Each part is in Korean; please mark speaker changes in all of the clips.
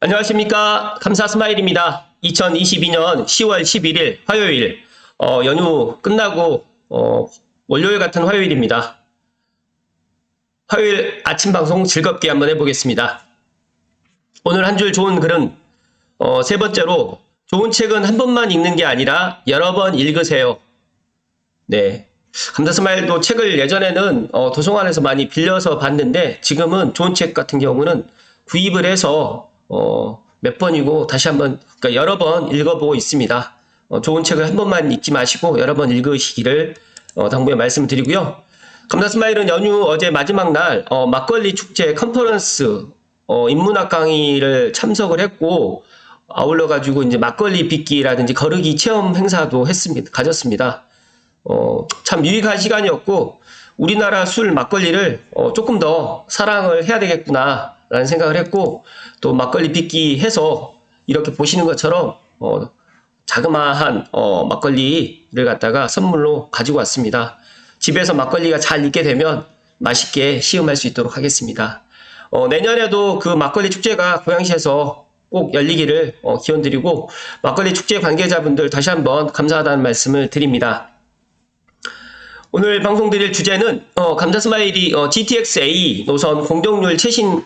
Speaker 1: 안녕하십니까. 감사 스마일입니다. 2022년 10월 11일 화요일, 연휴 끝나고, 월요일 같은 화요일입니다. 화요일 아침 방송 즐겁게 한번 해보겠습니다. 오늘 한 줄 좋은 글은, 세 번째로, 좋은 책은 한 번만 읽는 게 아니라 여러 번 읽으세요. 네. 감사 스마일도 책을 예전에는 도서관에서 많이 빌려서 봤는데, 지금은 좋은 책 같은 경우는 구입을 해서 몇 번이고 다시 한번, 그러니까 여러 번 읽어보고 있습니다. 좋은 책을 한 번만 읽지 마시고 여러 번 읽으시기를 당부에 말씀드리고요. 감사 스마일은 연휴 어제 마지막 날 막걸리 축제 컨퍼런스 인문학 강의를 참석을 했고, 아울러 가지고 이제 막걸리 빚기라든지 거르기 체험 행사도 가졌습니다. 참 유익한 시간이었고, 우리나라 술 막걸리를 조금 더 사랑을 해야 되겠구나 라는 생각을 했고, 또 막걸리 빚기 해서 이렇게 보시는 것처럼 자그마한 막걸리를 갖다가 선물로 가지고 왔습니다. 집에서 막걸리가 잘 익게 되면 맛있게 시음할 수 있도록 하겠습니다. 내년에도 그 막걸리 축제가 고양시에서 꼭 열리기를 기원드리고, 막걸리 축제 관계자분들 다시 한번 감사하다는 말씀을 드립니다. 오늘 방송 드릴 주제는 감사 스마일이 GTX-A 노선 공정률 최신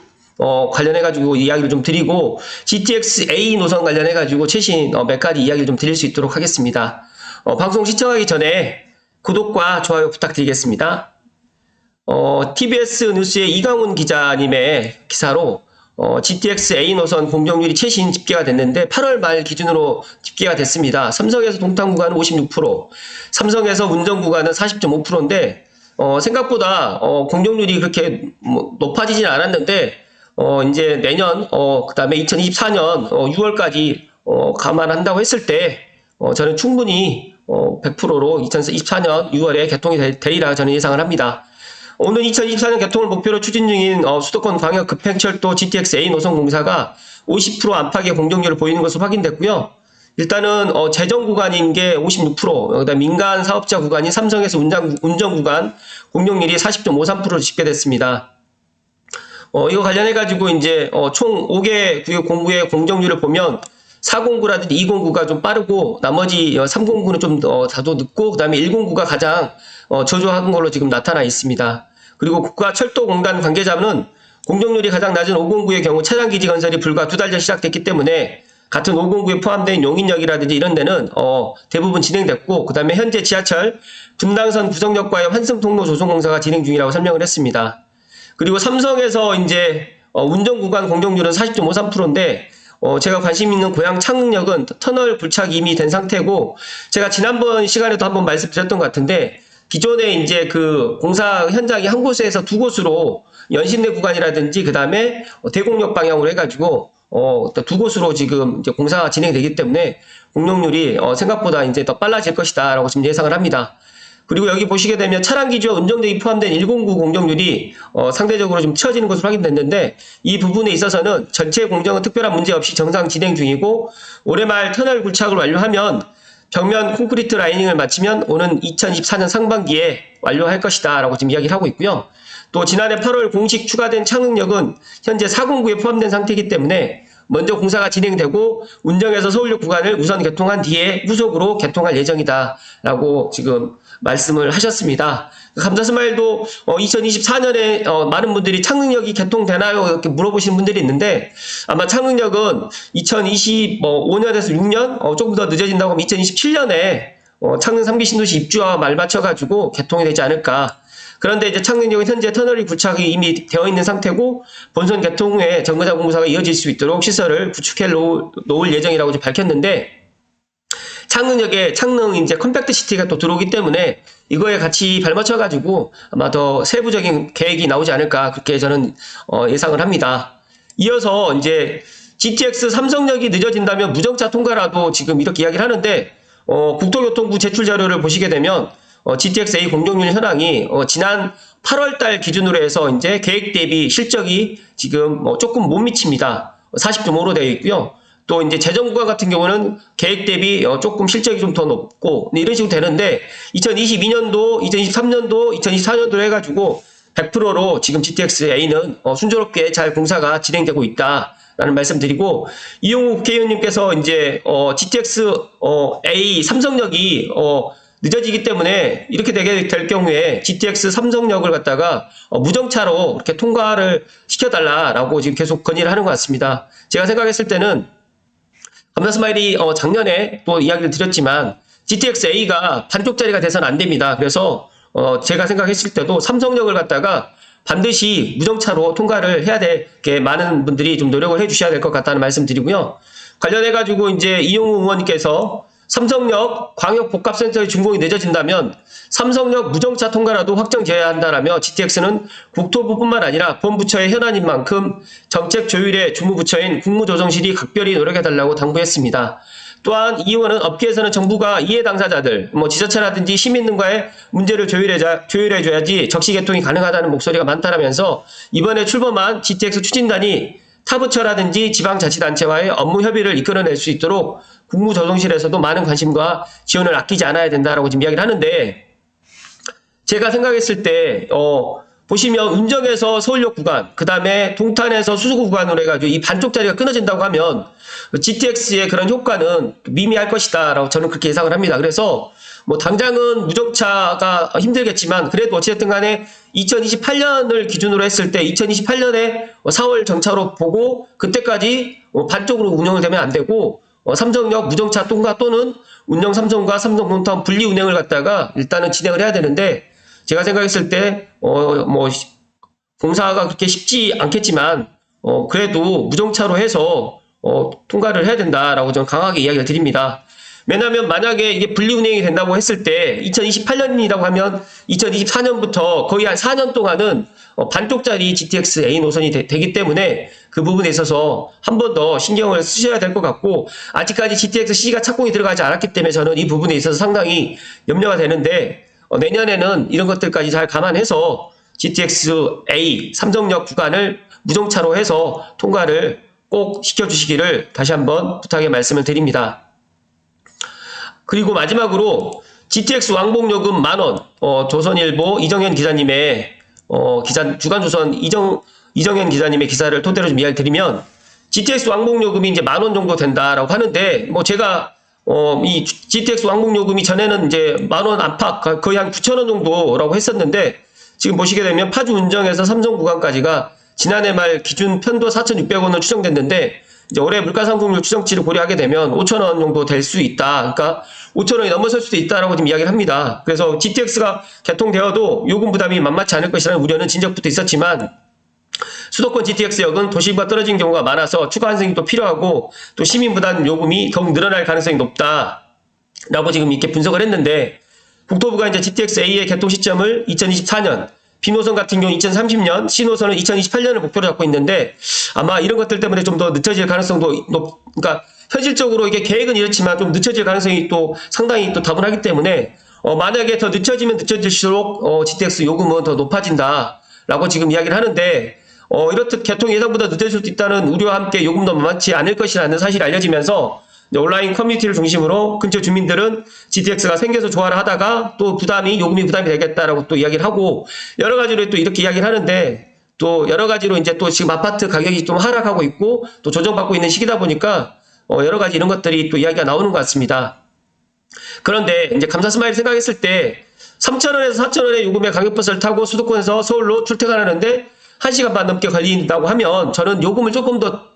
Speaker 1: 관련해가지고 이야기를 좀 드리고, GTX-A 노선 관련해가지고 최신 몇 가지 이야기를 좀 드릴 수 있도록 하겠습니다. 방송 시청하기 전에 구독과 좋아요 부탁드리겠습니다. TBS 뉴스의 이강훈 기자님의 기사로 GTX-A 노선 공정률이 최신 집계가 됐는데 8월 말 기준으로 집계가 됐습니다. 삼성에서 동탄 구간은 56%, 삼성에서 운전 구간은 40.5%인데 생각보다 공정률이 그렇게 높아지진 않았는데, 이제 내년 그 다음에 2024년 6월까지 감안한다고 했을 때 저는 충분히 100%로 2024년 6월에 개통이 되리라 저는 예상을 합니다. 오늘 2024년 개통을 목표로 추진 중인 수도권 광역 급행철도 GTX-A 노선공사가 50% 안팎의 공정률을 보이는 것으로 확인됐고요. 일단은 재정 구간인 게 56%, 그다음 민간 사업자 구간인 삼성에서 운전 구간 공정률이 40.53%로 집계됐습니다. 이거 관련해가지고 이제 총 5개 구역 공구의 공정률을 보면 409라든지 209가 좀 빠르고, 나머지 309는 좀 다소 늦고, 그 다음에 109가 가장 저조한 걸로 지금 나타나 있습니다. 그리고 국가철도공단 관계자는 공정률이 가장 낮은 509의 경우 차량기지 건설이 불과 2달 전 시작됐기 때문에 같은 509에 포함된 용인역이라든지 이런 데는 대부분 진행됐고, 그 다음에 현재 지하철 분당선 구성역과의 환승통로 조성공사가 진행 중이라고 설명을 했습니다. 그리고 삼성에서 이제 운전 구간 공정률은 40.53%인데 제가 관심 있는 고양 창릉역은 터널 불착이 이미 된 상태고, 제가 지난번 시간에도 한번 말씀드렸던 것 같은데, 기존에 이제 그 공사 현장이 한 곳에서 두 곳으로 연신내 구간이라든지 그 다음에 대곡역 방향으로 해가지고 두 곳으로 지금 이제 공사가 진행되기 때문에 공정률이 생각보다 이제 더 빨라질 것이다라고 지금 예상을 합니다. 그리고 여기 보시게 되면 차량 기지와 운전대기 포함된 109 공정률이 상대적으로 좀 치워지는 것으로 확인됐는데, 이 부분에 있어서는 전체 공정은 특별한 문제 없이 정상 진행 중이고, 올해 말 터널 굴착을 완료하면 벽면 콘크리트 라이닝을 마치면 오는 2024년 상반기에 완료할 것이다 라고 지금 이야기를 하고 있고요. 또 지난해 8월 공식 추가된 창릉역은 현재 409에 포함된 상태이기 때문에 먼저 공사가 진행되고 운정에서 서울역 구간을 우선 개통한 뒤에 후속으로 개통할 예정이다 라고 지금 말씀을 하셨습니다. 감사 스마일도 2024년에 많은 분들이 창릉역이 개통되나요? 이렇게 물어보시는 분들이 있는데, 아마 창릉역은 2025년에서 6년 조금 더 늦어진다고 하면 2027년에 창릉 3기 신도시 입주와 말맞춰가지고 개통이 되지 않을까. 그런데 이제 창릉역은 현재 터널이 구착이 이미 되어 있는 상태고, 본선 개통 후에 정거장 공사가 이어질 수 있도록 시설을 구축해 놓을 예정이라고 밝혔는데, 창릉역에 창릉 이제 컴팩트 시티가 또 들어오기 때문에 이거에 같이 발맞춰가지고 아마 더 세부적인 계획이 나오지 않을까, 그렇게 저는 예상을 합니다. 이어서 이제 GTX 삼성역이 늦어진다면 무정차 통과라도 지금 이렇게 이야기를 하는데, 국토교통부 제출 자료를 보시게 되면 GTX-A 공정률 현황이 지난 8월달 기준으로 해서 이제 계획 대비 실적이 지금 조금 못 미칩니다. 40.5로 되어 있고요. 또 이제 재정 구간 같은 경우는 계획 대비 조금 실적이 좀 더 높고 이런 식으로 되는데, 2022년도, 2023년도, 2024년도로 해가지고 100%로 지금 GTX-A는 순조롭게 잘 공사가 진행되고 있다 라는 말씀 드리고, 이용우 국회의원님께서 이제, GTX, A 삼성역이, 늦어지기 때문에 이렇게 되게 될 경우에 GTX 삼성역을 갖다가 무정차로 이렇게 통과를 시켜달라라고 지금 계속 건의를 하는 것 같습니다. 제가 생각했을 때는 감사 스마일이 작년에 또 이야기를 드렸지만 GTX A가 반쪽짜리가 돼서는 안 됩니다. 그래서 제가 생각했을 때도 삼성역을 갖다가 반드시 무정차로 통과를 해야 되게 많은 분들이 좀 노력을 해주셔야 될 것 같다는 말씀 드리고요. 관련해가지고 이제 이용우 의원님께서 삼성역 광역복합센터의 준공이 늦어진다면 삼성역 무정차 통과라도 확정되어야 한다라며 GTX는 국토부뿐만 아니라 본부처의 현안인 만큼 정책 조율의 주무부처인 국무조정실이 각별히 노력해달라고 당부했습니다. 또한 이 의원은 업계에서는 정부가 이해 당사자들, 지자체라든지 시민 등과의 문제를 조율해줘야지 적시 개통이 가능하다는 목소리가 많다라면서 이번에 출범한 GTX 추진단이 타부처라든지 지방자치단체와의 업무 협의를 이끌어낼 수 있도록 국무조정실에서도 많은 관심과 지원을 아끼지 않아야 된다라고 지금 이야기를 하는데, 제가 생각했을 때 보시면 운정에서 서울역 구간, 그 다음에 동탄에서 수서구 구간으로 해가지고 이 반쪽짜리가 끊어진다고 하면 GTX의 그런 효과는 미미할 것이다라고 저는 그렇게 예상을 합니다. 그래서 당장은 무정차가 힘들겠지만 그래도 어찌됐든 간에 2028년을 기준으로 했을 때 2028년에 4월 정차로 보고 그때까지 반쪽으로 운영을 되면 안 되고 삼성역 무정차 통과 또는 운영 삼성과 삼성 동탄 분리 운행을 갖다가 일단은 진행을 해야 되는데, 제가 생각했을 때 공사가 그렇게 쉽지 않겠지만 그래도 무정차로 해서 통과를 해야 된다라고 저는 강하게 이야기를 드립니다. 왜냐하면 만약에 이게 분리운행이 된다고 했을 때 2028년이라고 하면 2024년부터 거의 한 4년 동안은 반쪽짜리 GTX A 노선이 되기 때문에 그 부분에 있어서 한 번 더 신경을 쓰셔야 될 것 같고, 아직까지 GTX C가 착공이 들어가지 않았기 때문에 저는 이 부분에 있어서 상당히 염려가 되는데, 내년에는 이런 것들까지 잘 감안해서 GTX A 삼성역 구간을 무정차로 해서 통과를 꼭 시켜주시기를 다시 한번 부탁의 말씀을 드립니다. 그리고 마지막으로 GTX 왕복요금 만원, 조선일보 이정현 기자님의 주간조선 이정현 기자님의 기사를 토대로 좀 이야기를 드리면, GTX 왕복요금이 이제 10,000원 정도 된다라고 하는데, 제가 이 GTX 왕복요금이 전에는 이제 10,000원 안팎, 거의 한 9,000원 정도라고 했었는데, 지금 보시게 되면 파주 운정에서 삼성 구간까지가 지난해 말 기준 편도 4,600원으로 추정됐는데, 이제 올해 물가상승률 추정치를 고려하게 되면 5,000원 정도 될 수 있다. 그러니까 5,000원이 넘어설 수도 있다라고 지금 이야기를 합니다. 그래서 GTX가 개통되어도 요금 부담이 만만치 않을 것이라는 우려는 진작부터 있었지만, 수도권 GTX역은 도심과 떨어진 경우가 많아서 추가 환승이 또 필요하고 또 시민 부담 요금이 더욱 늘어날 가능성이 높다라고 지금 이렇게 분석을 했는데, 국토부가 이제 GTX A의 개통 시점을 2024년, B노선 같은 경우 2030년, C노선은 2028년을 목표로 잡고 있는데, 아마 이런 것들 때문에 좀 더 늦춰질 가능성도 그러니까 현실적으로 이게 계획은 이렇지만 좀 늦춰질 가능성이 또 상당히 또 다분하기 때문에 만약에 더 늦춰지면 늦춰질수록 GTX 요금은 더 높아진다라고 지금 이야기를 하는데, 이렇듯 개통 예상보다 늦어질 수도 있다는 우려와 함께 요금도 만만치 않을 것이라는 사실이 알려지면서 온라인 커뮤니티를 중심으로 근처 주민들은 GTX가 생겨서 좋아를 하다가 또 요금이 부담이 되겠다라고 또 이야기를 하고, 여러 가지로 또 이렇게 이야기를 하는데, 또 여러 가지로 이제 또 지금 아파트 가격이 좀 하락하고 있고 또 조정받고 있는 시기다 보니까 여러 가지 이런 것들이 또 이야기가 나오는 것 같습니다. 그런데 이제 감사 스마일 생각했을 때 3,000원에서 4,000원의 요금의 강역버스를 타고 수도권에서 서울로 출퇴근하는데 1시간 반 넘게 걸린다고 하면, 저는 요금을 조금 더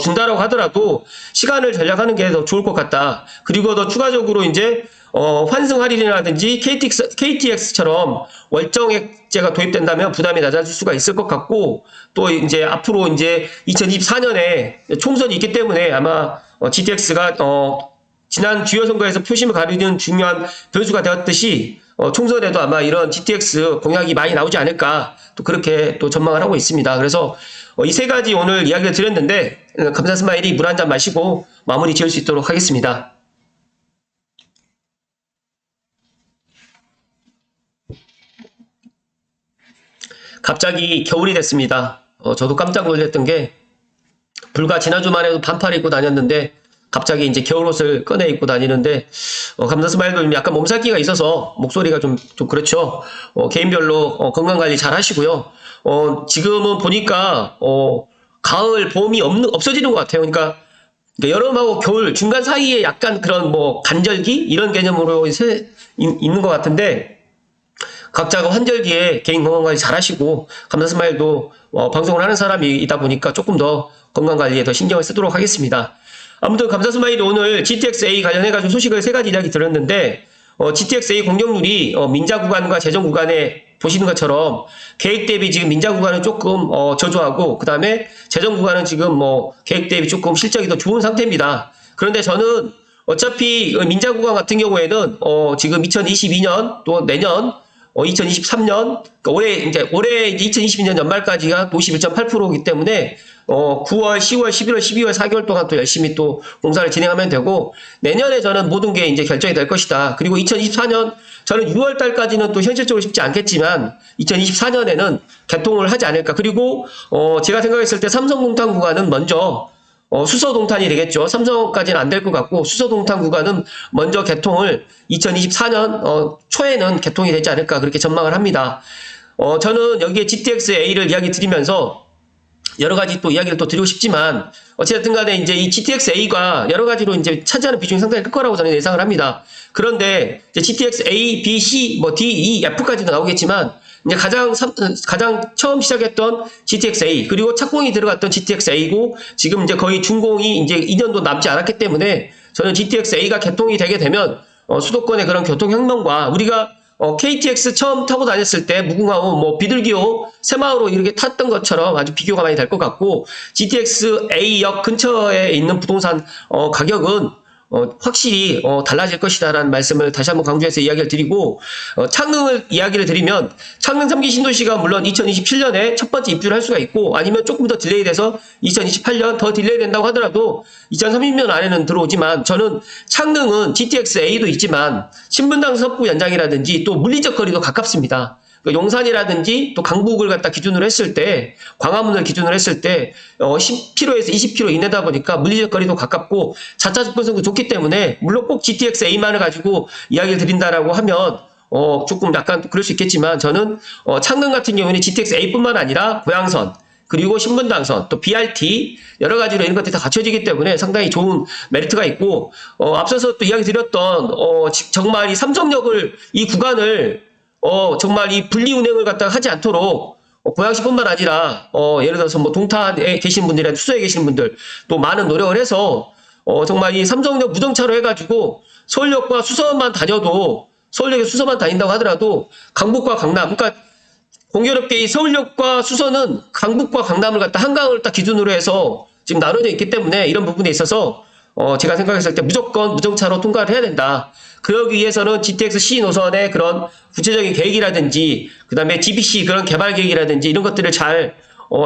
Speaker 1: 준다라고 하더라도 시간을 전략하는 게 더 좋을 것 같다. 그리고 더 추가적으로 이제 환승 할인이라든지 KTX처럼 월정액제가 도입된다면 부담이 낮아질 수가 있을 것 같고, 또 이제 앞으로 이제 2024년에 총선이 있기 때문에 아마 GTX가 지난 주요 선거에서 표심을 가리는 중요한 변수가 되었듯이 총선에도 아마 이런 GTX 공약이 많이 나오지 않을까, 또 그렇게 또 전망을 하고 있습니다. 그래서 이 세 가지 오늘 이야기를 드렸는데, 감사 스마일이 물 한 잔 마시고 마무리 지을 수 있도록 하겠습니다. 갑자기 겨울이 됐습니다. 저도 깜짝 놀랐던 게, 불과 지난주만 해도 반팔 입고 다녔는데 갑자기 이제 겨울옷을 꺼내 입고 다니는데, 감사 스마일도 약간 몸살기가 있어서 목소리가 좀 그렇죠. 개인별로 건강관리 잘 하시고요. 지금은 보니까 가을, 봄이 없어지는 것 같아요. 그러니까 여름하고 겨울 중간 사이에 약간 그런 뭐 간절기 이런 개념으로 있는 것 같은데 각자가 환절기에 개인 건강관리 잘 하시고 감사스마일도 방송을 하는 사람이다 보니까 조금 더 건강관리에 더 신경을 쓰도록 하겠습니다. 아무튼 감사스마일이 오늘 GTX-A 관련해가지고 소식을 3가지 이야기 드렸는데 GTX-A 공격률이 민자 구간과 재정 구간에 보시는 것처럼 계획 대비 지금 민자 구간은 조금 저조하고 그 다음에 재정 구간은 지금 뭐 계획 대비 조금 실적이 더 좋은 상태입니다. 그런데 저는 어차피 민자 구간 같은 경우에는 지금 2022년 또 내년 2023년 올해 2022년 연말까지가 51.8%이기 때문에 9월, 10월, 11월, 12월 4개월 동안 또 열심히 또 공사를 진행하면 되고 내년에 저는 모든 게 이제 결정이 될 것이다. 그리고 2024년 저는 6월 달까지는 또 현실적으로 쉽지 않겠지만 2024년에는 개통을 하지 않을까. 그리고 제가 생각했을 때 삼성동탄 구간은 먼저 수서동탄이 되겠죠. 삼성까지는 안 될 것 같고 수서동탄 구간은 먼저 개통을 2024년 초에는 개통이 되지 않을까 그렇게 전망을 합니다. 저는 여기에 GTX-A를 이야기 드리면서 여러 가지 또 이야기를 또 드리고 싶지만 어쨌든 간에 이제 이 GTX-A가 여러 가지로 이제 차지하는 비중이 상당히 클 거라고 저는 예상을 합니다. 그런데 이제 GTX-A, B, C, 뭐 D, E, F까지도 나오겠지만 이제 가장 처음 시작했던 GTX-A 그리고 착공이 들어갔던 GTX-A고 지금 이제 거의 준공이 이제 2년도 남지 않았기 때문에 저는 GTX-A가 개통이 되게 되면 수도권의 그런 교통혁명과 우리가 KTX 처음 타고 다녔을 때 무궁화호, 뭐 비둘기호, 새마을호 이렇게 탔던 것처럼 아주 비교가 많이 될 것 같고 GTX-A역 근처에 있는 부동산 가격은 확실히 달라질 것이다라는 말씀을 다시 한번 강조해서 이야기를 드리고 창릉을 이야기를 드리면 창릉 3기 신도시가 물론 2027년에 첫 번째 입주를 할 수가 있고 아니면 조금 더 딜레이 돼서 2028년 더 딜레이 된다고 하더라도 2030년 안에는 들어오지만 저는 창릉은 GTX-A도 있지만 신분당 서부 연장이라든지 또 물리적 거리도 가깝습니다. 용산이라든지 또 강북을 갖다 기준으로 했을 때 광화문을 기준으로 했을 때 10km에서 20km 이내다 보니까 물리적 거리도 가깝고 자차 접근성도 좋기 때문에 물론 꼭 GTX-A만을 가지고 이야기를 드린다라고 하면 조금 약간 그럴 수 있겠지만 저는 창릉 같은 경우는 GTX-A뿐만 아니라 고양선 그리고 신분당선 또 BRT 여러 가지로 이런 것들이 다 갖춰지기 때문에 상당히 좋은 메리트가 있고 앞서서 또 이야기 드렸던 정말 이 삼성역을 이 구간을 정말 이 분리 운행을 갖다가 하지 않도록 고양시뿐만 아니라 예를 들어서 뭐 동탄에 계신 분들이나 수서에 계신 분들 또 많은 노력을 해서 정말 이 삼성역 무정차로 해가지고 서울역과 수서만 다녀도 서울역에 수서만 다닌다고 하더라도 강북과 강남 그러니까 공교롭게 이 서울역과 수서는 강북과 강남을 갖다 한강을 딱 기준으로 해서 지금 나눠져 있기 때문에 이런 부분에 있어서 제가 생각했을 때 무조건 무정차로 통과를 해야 된다. 그러기 위해서는 GTX-C 노선의 그런 구체적인 계획이라든지 그 다음에 GBC 그런 개발 계획이라든지 이런 것들을 잘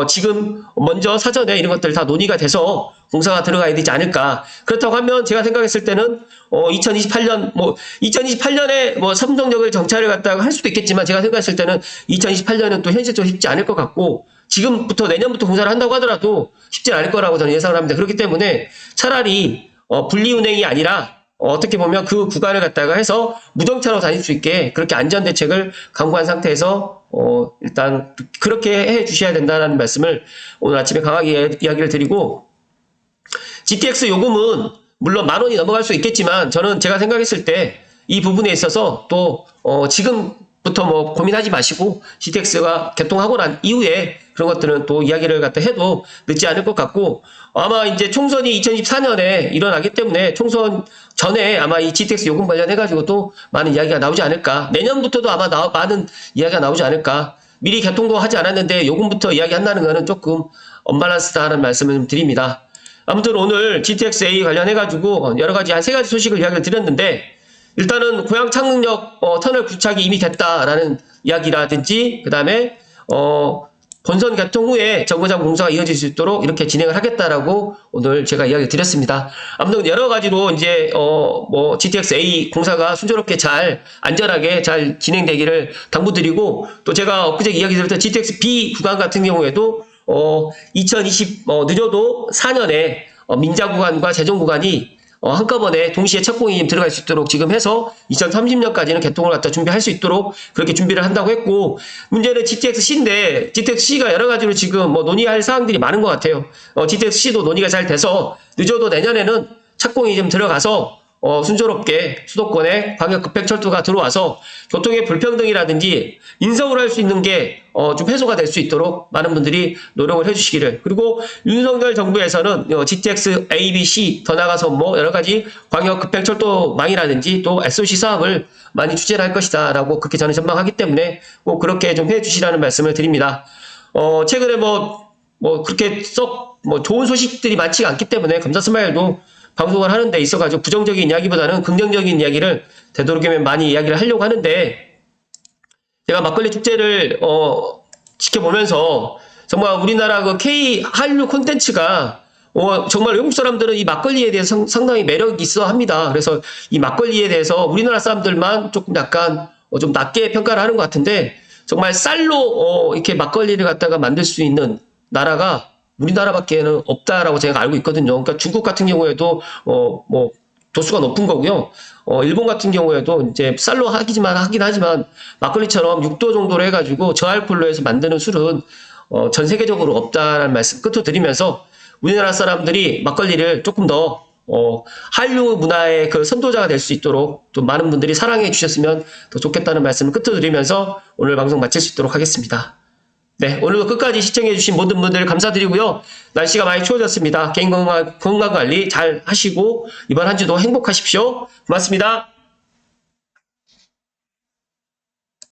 Speaker 1: 지금 먼저 사전에 이런 것들 다 논의가 돼서 공사가 들어가야 되지 않을까. 그렇다고 하면 제가 생각했을 때는 2028년에 뭐 삼성역을 정차를 갖다가 할 수도 있겠지만 제가 생각했을 때는 2028년은 또 현실적으로 쉽지 않을 것 같고 지금부터 내년부터 공사를 한다고 하더라도 쉽지 않을 거라고 저는 예상을 합니다. 그렇기 때문에 차라리 분리운행이 아니라 어떻게 보면 그 구간을 갖다가 해서 무정차로 다닐 수 있게 그렇게 안전대책을 강구한 상태에서 일단 그렇게 해 주셔야 된다는 말씀을 오늘 아침에 강하게 이야기를 드리고 GTX 요금은 물론 10,000원이 넘어갈 수 있겠지만 저는 제가 생각했을 때 이 부분에 있어서 또 지금부터 뭐 고민하지 마시고 GTX가 개통하고 난 이후에 그런 것들은 또 이야기를 갖다 해도 늦지 않을 것 같고 아마 이제 총선이 2024년에 일어나기 때문에 총선 전에 아마 이 GTX 요금 관련해가지고 또 많은 이야기가 나오지 않을까. 내년부터도 아마 많은 이야기가 나오지 않을까. 미리 개통도 하지 않았는데 요금부터 이야기한다는 거는 조금 언밸런스다라는 말씀을 드립니다. 아무튼 오늘 GTX-A 관련해가지고 여러 가지 한 3가지 소식을 이야기를 드렸는데 일단은 고양 창릉역 터널 부착이 이미 됐다라는 이야기라든지 그 다음에 본선 개통 후에 정거장 공사가 이어질 수 있도록 이렇게 진행을 하겠다라고 오늘 제가 이야기 드렸습니다. 아무튼 여러 가지로 이제 뭐 GTX-A 공사가 순조롭게 잘 안전하게 잘 진행되기를 당부드리고 또 제가 엊그제 이야기 드렸던 GTX-B 구간 같은 경우에도 2020 늦어도 4년에 민자 구간과 재정 구간이 한꺼번에 동시에 착공이 들어갈 수 있도록 지금 해서 2030년까지는 개통을 갖다 준비할 수 있도록 그렇게 준비를 한다고 했고, 문제는 GTX-C인데 GTX-C가 여러 가지로 지금 뭐 논의할 사항들이 많은 것 같아요. GTX-C도 논의가 잘 돼서 늦어도 내년에는 착공이 좀 들어가서 순조롭게 수도권에 광역 급행철도가 들어와서 교통의 불평등이라든지 인서울 할 수 있는 게 좀 해소가 될 수 있도록 많은 분들이 노력을 해주시기를. 그리고 윤석열 정부에서는 GTX A, B, C 더 나가서 뭐 여러 가지 광역 급행철도망이라든지 또 SOC 사업을 많이 추진할 것이다라고 그렇게 저는 전망하기 때문에 꼭 그렇게 좀 해주시라는 말씀을 드립니다. 최근에 그렇게 썩 좋은 소식들이 많지가 않기 때문에 감사스마일도 방송을 하는 데 있어가지고 부정적인 이야기보다는 긍정적인 이야기를 되도록이면 많이 이야기를 하려고 하는데, 제가 막걸리 축제를 지켜보면서 정말 우리나라 그 K 한류 콘텐츠가 정말 외국 사람들은 이 막걸리에 대해서 상당히 매력이 있어 합니다. 그래서 이 막걸리에 대해서 우리나라 사람들만 조금 약간 좀 낮게 평가를 하는 것 같은데, 정말 쌀로 이렇게 막걸리를 갖다가 만들 수 있는 나라가 우리나라밖에는 없다라고 제가 알고 있거든요. 그러니까 중국 같은 경우에도 도수가 높은 거고요. 일본 같은 경우에도 이제 쌀로 하긴 하지만 막걸리처럼 6도 정도로 해가지고 저알코올로 해서 만드는 술은 전 세계적으로 없다라는 말씀 끝으로 드리면서, 우리나라 사람들이 막걸리를 조금 더 한류 문화의 그 선도자가 될 수 있도록 좀 많은 분들이 사랑해 주셨으면 더 좋겠다는 말씀을 끝으로 드리면서 오늘 방송 마칠 수 있도록 하겠습니다. 네, 오늘도 끝까지 시청해주신 모든 분들 감사드리고요. 날씨가 많이 추워졌습니다. 개인 건강 관리 잘 하시고 이번 한 주도 행복하십시오. 고맙습니다.